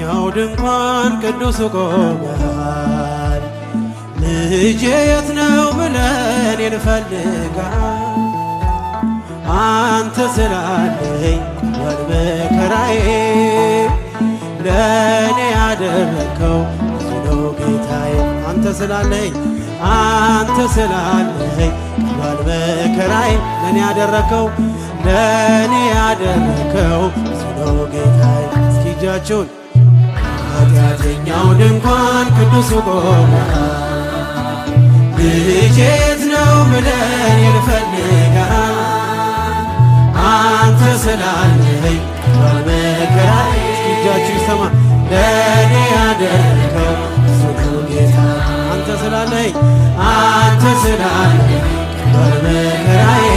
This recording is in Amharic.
በኃጢአተኛው ድንኳን ቅዱሱ ቆመሃል። ልጄ የት ነው ብለን እንፈልጋለን። አንተ ስላለኝ ወልመከራዬ ለእኔ ያደረከው ብዙ ነው ጌታዬ። አንተ ስላለኝ ወልመከራዬ ለእኔ ያደረከው ብዙ ነው ጌታዬ። እስኪ እጃችሁን ኃጢአተኛው ድንኳን ቅዱሱ ቆመሃል። ልጄ የት ነው ብለን እንፈልጋለን። አንተ ስላለኝ ወልመከራዬ እጃችሁ ይሰማ ለእኔ ያደረከው ብዙ ነው ጌታዬ። አንተ ስላለኝ ወልመከራዬ